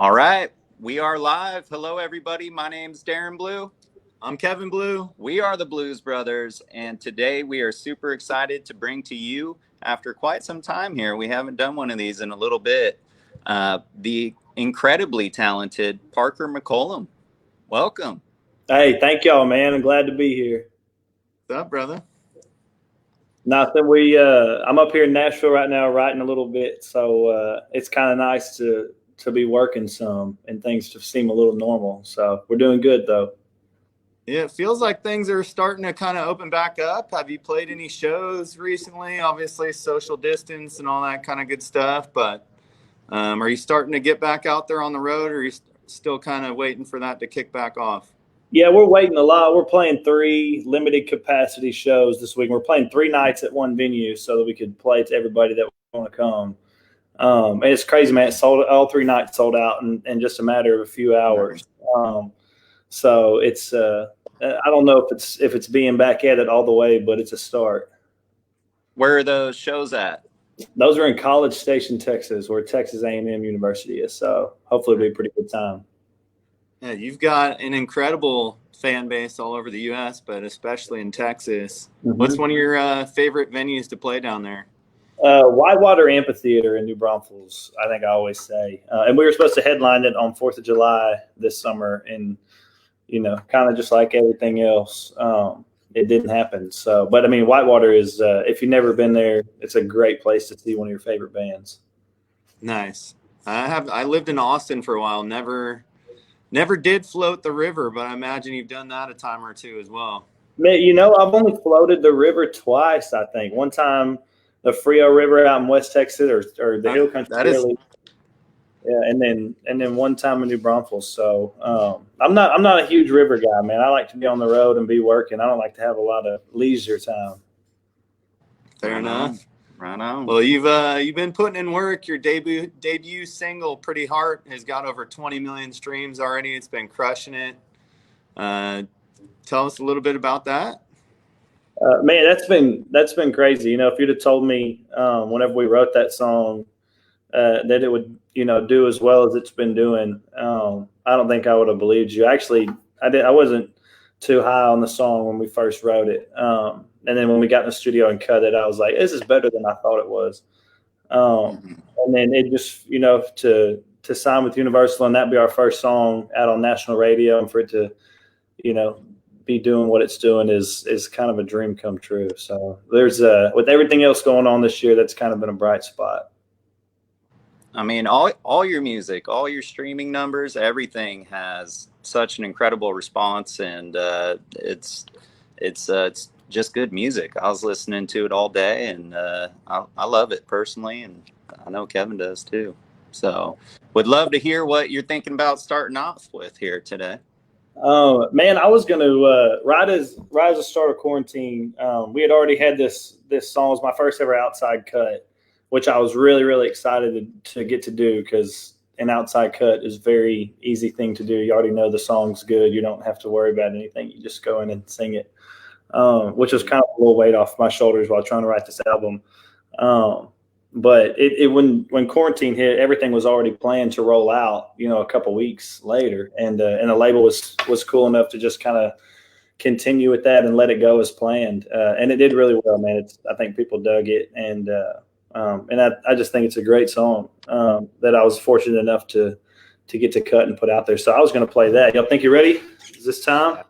All right, we are live. Hello, everybody. My name's Darren Blue. I'm Kevin Blue. We are the Blues Brothers, and today we are super excited to bring to you, after quite some time here, we haven't done one of these in a little bit, the incredibly talented Parker McCollum. Welcome. Hey, thank y'all, man. I'm glad to be here. What's up, brother? Nothing. I'm up here in Nashville right now, writing a little bit, so it's kind of nice to be working some and things to seem a little normal. So we're doing good, though. Yeah, it feels like things are starting to kind of open back up. Have you played any shows recently? Obviously, social distance and all that kind of good stuff. But are you starting to get back out there on the road, or are you still kind of waiting for that to kick back off? Yeah, we're waiting a lot. We're playing 3 limited capacity shows this week. We're playing 3 nights at one venue so that we could play to everybody that want to come. And it's crazy, man. It sold all 3 nights sold out in just a matter of a few hours. So it's I don't know if it's being back at it all the way, but it's a start. Where are those shows at? Those are in College Station, Texas, where Texas A&M University is. So hopefully it'll be a pretty good time. Yeah, you've got an incredible fan base all over the U.S., but especially in Texas. Mm-hmm. What's one of your favorite venues to play down there? Whitewater Amphitheater in New Braunfels, I think I always say. And we were supposed to headline it on 4th of July this summer, and, kind of just like everything else, it didn't happen. So, but, I mean, Whitewater is, if you've never been there, it's a great place to see one of your favorite bands. Nice. I lived in Austin for a while, Never did float the river, but I imagine you've done that a time or two as well. Man, I've only floated the river twice, I think. One time the Frio River out in West Texas or the Hill Country. Yeah, and then one time in New Braunfels. So I'm not a huge river guy, man. I like to be on the road and be working. I don't like to have a lot of leisure time. Fair enough. Right on. Well, you've been putting in work. Your debut single, Pretty Heart, has got over 20 million streams already. It's been crushing it. Tell us a little bit about that. Man, that's been crazy. If you'd have told me whenever we wrote that song that it would do as well as it's been doing, I don't think I would have believed you. Actually, I wasn't too high on the song when we first wrote it. And then when we got in the studio and cut it, I was like, this is better than I thought it was. And then it just, to sign with Universal and that be our first song out on national radio, and for it to, be doing what it's doing is kind of a dream come true. So there's with everything else going on this year, that's kind of been a bright spot. I mean, all your music, all your streaming numbers, everything has such an incredible response, and it's just good music. I was listening to it all day, and I love it personally, and I know Kevin does too. So would love to hear what you're thinking about starting off with here today. Man, I was going to right as the start of quarantine, we had already had this song. It was my first ever outside cut, which I was really, really excited to get to do, because an outside cut is a very easy thing to do. You already know the song's good. You don't have to worry about anything. You just go in and sing it. Which was kind of a little weight off my shoulders while trying to write this album. But when quarantine hit, everything was already planned to roll out, a couple weeks later. And the label was cool enough to just kind of continue with that and let it go as planned. And it did really well, man. I think people dug it. And I just think it's a great song that I was fortunate enough to get to cut and put out there. So I was going to play that. Y'all think you're ready? Is this time?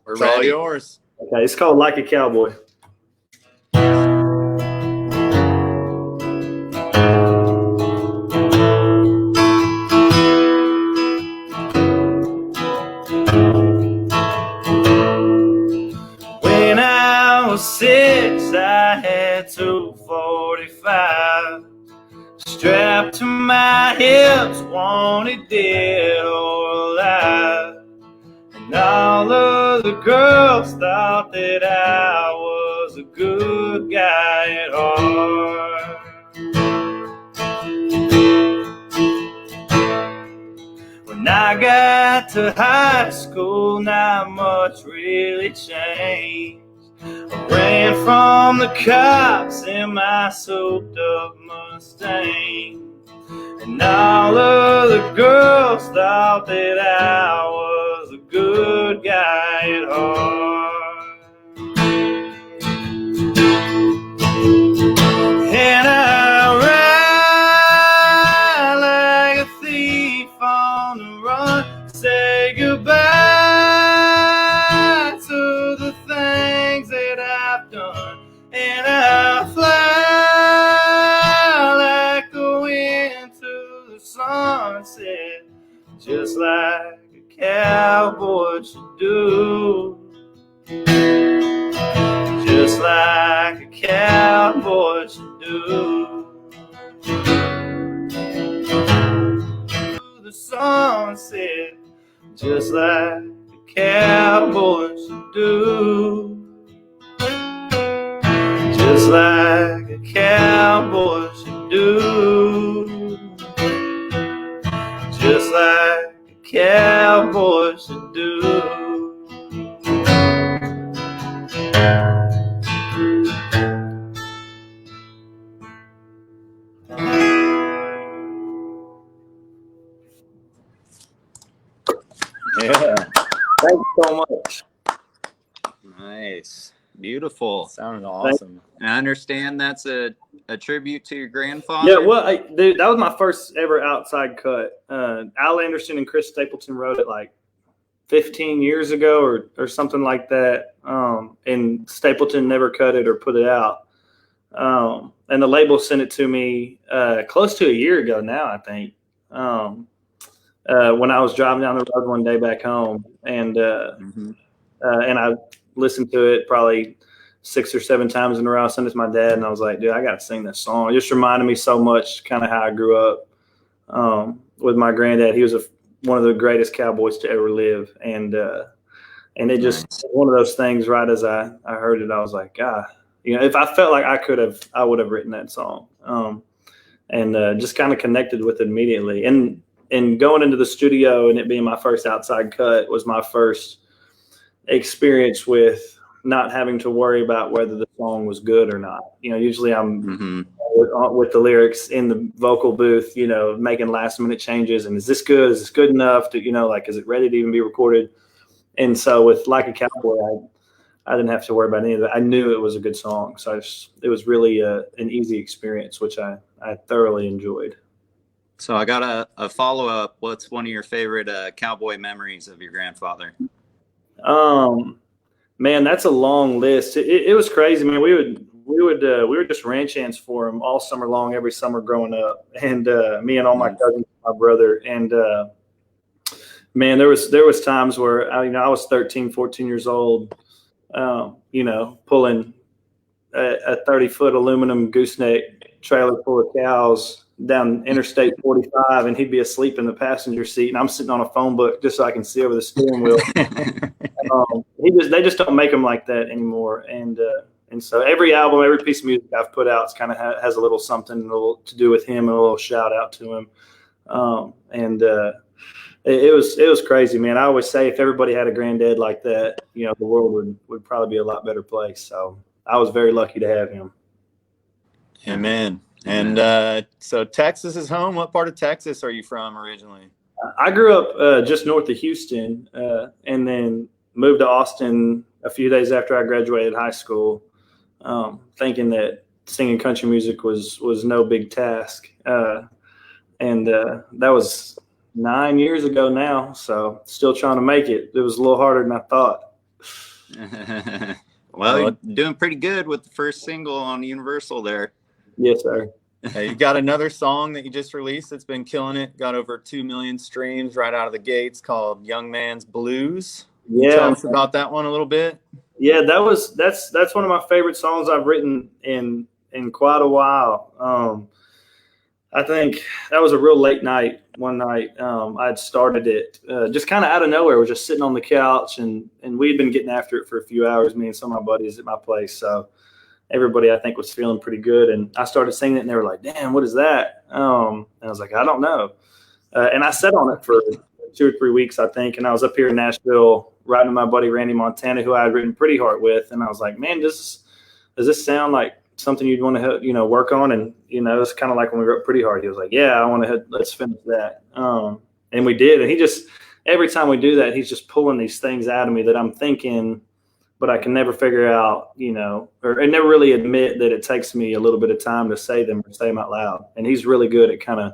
We're ready. All yours. Okay, it's called Like a Cowboy. When I was 6, I had 245 strapped to my hips, wanted dead or alive. And all of the girls thought that I was a good guy at heart. When I got to high school, not much really changed. I ran from the cops in my soaked up Mustang. And all of the girls else thought that I was a good guy at heart. And I ride like a thief on the run, say goodbye to the things that I've done. And I fly like the wind to the sunset, just like a cowboy should do. Just like a cowboy should do. To the sunset, just like a cowboy should do. Just like a cowboy should do. Just like a cowboy should do. Yeah. Thanks so much. Nice. Beautiful. Sounded awesome. And I understand that's a tribute to your grandfather. Yeah, well, dude, that was my first ever outside cut. Al Anderson and Chris Stapleton wrote it like 15 years ago or something like that. And Stapleton never cut it or put it out. And the label sent it to me close to a year ago now, I think. When I was driving down the road one day back home, and I listened to it probably 6 or 7 times in a row. I sent it to my dad, and I was like, dude, I got to sing this song. It just reminded me so much kind of how I grew up with my granddad. He was one of the greatest cowboys to ever live. And it just one of those things, right as I heard it, I was like, God, if I felt like I would have written that song. And just kind of connected with it immediately. And going into the studio and it being my first outside cut was my first experience with not having to worry about whether the song was good or not. Usually I'm with the lyrics in the vocal booth, making last minute changes. And is this good? Is this good enough to, is it ready to even be recorded? And so with Like a Cowboy, I didn't have to worry about any of that. I knew it was a good song. So it was really an easy experience, which I thoroughly enjoyed. So I got a follow-up. What's one of your favorite cowboy memories of your grandfather? Man, that's a long list. It was crazy, man. We were just ranch hands for him all summer long, every summer growing up, and me and all my cousins, my brother, and man, there was times where I was 13, 14 years old, pulling a 30-foot aluminum gooseneck trailer full of cows down Interstate 45, and he'd be asleep in the passenger seat, and I'm sitting on a phone book just so I can see over the steering wheel. They just don't make them like that anymore. And so every album, every piece of music I've put out kind of has a little something to do with him and a little shout out to him. It was crazy, man. I always say if everybody had a granddad like that, the world would probably be a lot better place. So I was very lucky to have him. Amen. And so Texas is home. What part of Texas are you from originally? I grew up just north of Houston, and then moved to Austin a few days after I graduated high school, thinking that singing country music was no big task. And that was 9 years ago now, so still trying to make it. It was a little harder than I thought. Well, you're doing pretty good with the first single on Universal there. Yes, sir. Hey, you got another song that you just released that's been killing it. Got over 2 million streams right out of the gates, called Young Man's Blues. Yeah. Tell us about that one a little bit. Yeah, that's one of my favorite songs I've written in quite a while. I think that was a real late night. One night, I'd started it just kind of out of nowhere. We're just sitting on the couch, and we'd been getting after it for a few hours, me and some of my buddies at my place. So everybody, I think, was feeling pretty good. And I started singing it, and they were like, damn, what is that? And I was like, I don't know. And I sat on it for 2 or 3 weeks, I think. And I was up here in Nashville writing to my buddy Randy Montana, who I had written Pretty Heart with. And I was like, man, does this sound like something you'd want to, work on? And, it's kind of like when we wrote Pretty Heart. He was like, yeah, let's finish that. And we did. And he just, every time we do that, he's just pulling these things out of me that I'm thinking, but I can never figure out, or I never really admit that it takes me a little bit of time to say them or say them out loud. And he's really good at kind of,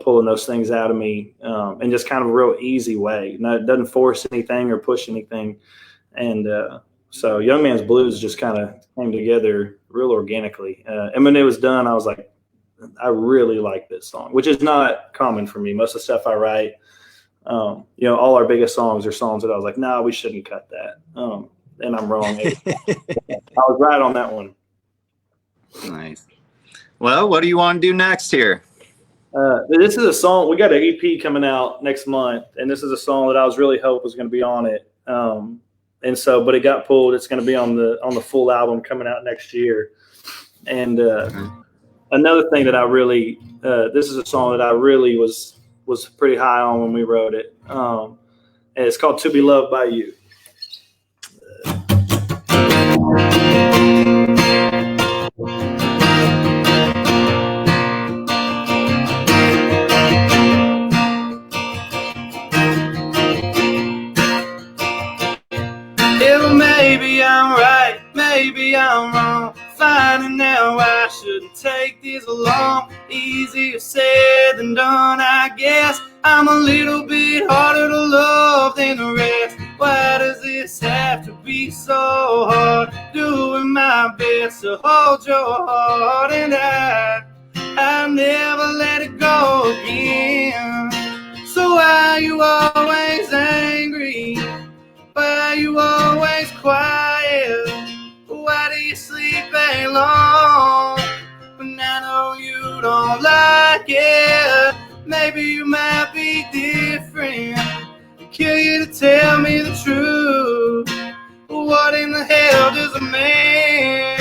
pulling those things out of me in just kind of a real easy way. It doesn't force anything or push anything. And so Young Man's Blues just kind of came together real organically. And when it was done, I was like, I really like this song, which is not common for me. Most of the stuff I write, all our biggest songs are songs that I was like, no, we shouldn't cut that. And I'm wrong. I was right on that one. Nice. Well, what do you want to do next here? This is a song. We got an EP coming out next month, and this is a song that I was really hoping was going to be on it. And so, but it got pulled. It's going to be on the full album coming out next year. And another thing that I really, this is a song that I really was pretty high on when we wrote it. And it's called "To Be Loved by You." Maybe I'm right, maybe I'm wrong. Finding out I shouldn't take this along. Easier said than done, I guess. I'm a little bit harder to love than the rest. Why does this have to be so hard? Doing my best to hold your heart, and I never let it go again. So why are you always angry? Why are you always quiet? Why do you sleep alone when I know you don't like it? Maybe you might be different. I kill you to tell me the truth. What in the hell does a man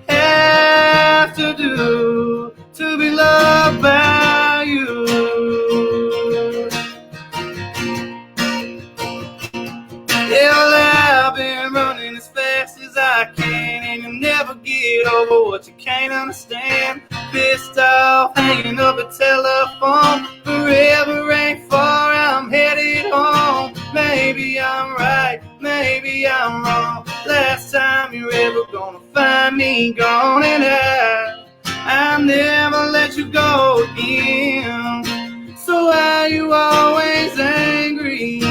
have to do to be loved by you? Yeah, I've been running as fast as I can, and you'll never get over what you can't understand. Pissed off, hanging up a telephone. Forever ain't far, I'm headed home. Maybe I'm right, maybe I'm wrong. Last time you're ever gonna find me gone, and I'll never let you go again. So why are you always angry?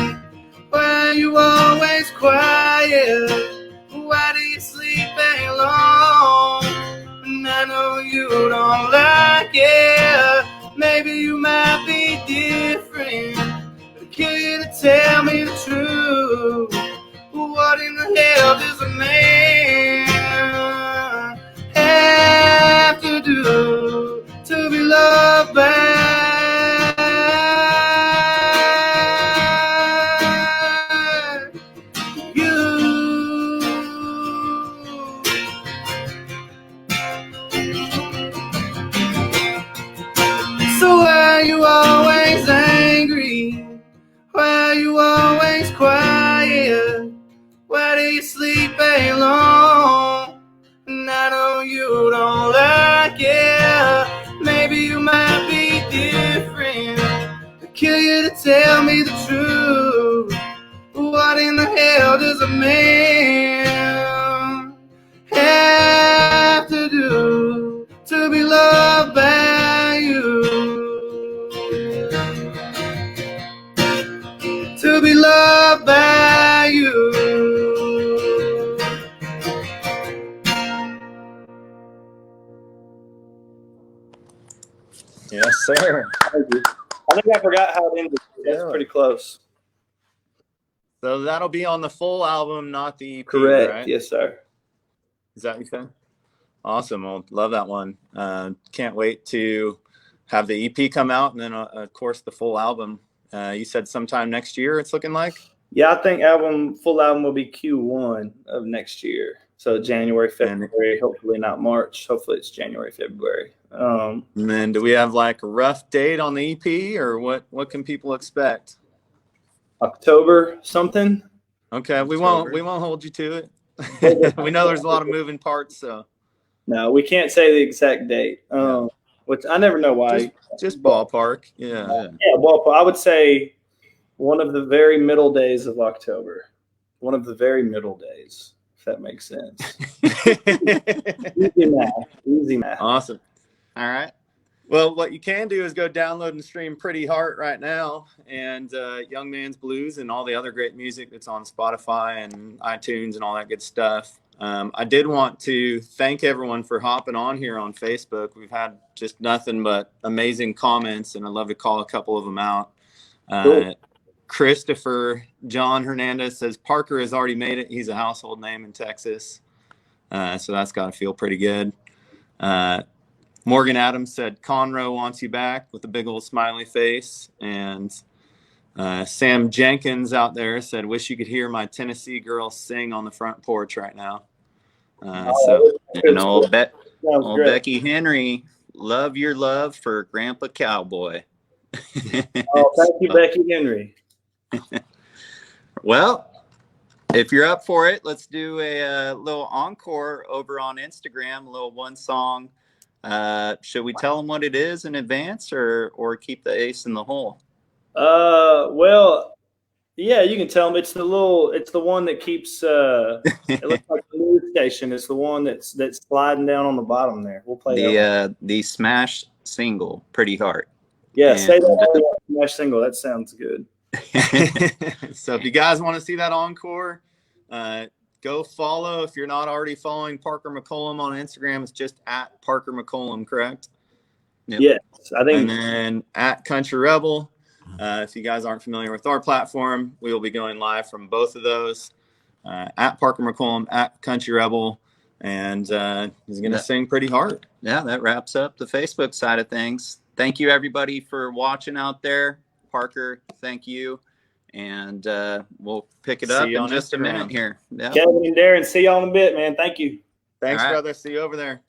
Why are you always quiet? Why do you sleep alone? And I know you don't like it. Maybe you might be different, but I kill you to tell me the truth. What in the hell does a man have to do to be loved by always angry? Why are you always quiet? Why do you sleep alone? And I know you don't like it. Maybe you might be different. I kill you to tell me the truth. What in the hell does a man have to do to be loved by you? To be loved by you. Yes, sir. I think I forgot how it ended. That's pretty close. So that'll be on the full album, not the EP, Correct. right? Yes, sir. Is that what you said? Awesome. Well, love that one. Can't wait to have the EP come out, and then, of course, the full album. You said sometime next year it's looking like? Yeah, I think full album will be Q1 of next year. So January, February, hopefully not March. Hopefully it's January, February. And then do we have like a rough date on the EP, or what can people expect? October something. Okay, we won't hold you to it. We know there's a lot of moving parts, so no, we can't say the exact date. which I never know why. Just ballpark. Yeah. Yeah, ballpark. I would say one of the very middle days of October. One of the very middle days, if that makes sense. Easy math. Easy math. Awesome. All right. Well, what you can do is go download and stream Pretty Heart right now, and Young Man's Blues and all the other great music that's on Spotify and iTunes and all that good stuff. I did want to thank everyone for hopping on here on Facebook. We've had just nothing but amazing comments, and I'd love to call a couple of them out. Cool. Christopher John Hernandez says Parker has already made it. He's a household name in Texas. So that's got to feel pretty good. Morgan Adams said Conroe wants you back with a big old smiley face. And Sam Jenkins out there said, wish you could hear my Tennessee girls sing on the front porch right now. Old Becky Henry, love your love for Grandpa Cowboy. Oh, thank you, Becky Henry. Well, if you're up for it, let's do a little encore over on Instagram, a little one song. Should we tell them what it is in advance or keep the ace in the hole? Well, yeah, you can tell them it's the one that keeps, it looks like the news station. It's the one that's sliding down on the bottom there. We'll play the smash single, Pretty Heart. Yeah, say that smash single. That sounds good. So if you guys want to see that encore, go follow. If you're not already following Parker McCollum on Instagram, it's just at Parker McCollum, correct? Yep. Yes, I think. And then at Country Rebel. If you guys aren't familiar with our platform, we will be going live from both of those. At Parker McCollum, at Country Rebel, and he's going to sing Pretty Hard. Yeah, that wraps up the Facebook side of things. Thank you, everybody, for watching out there. Parker, thank you. And we'll pick it up in just a minute here. Yep. Kevin and Darren, see y'all in a bit, man. Thank you. Thanks, brother. See you over there.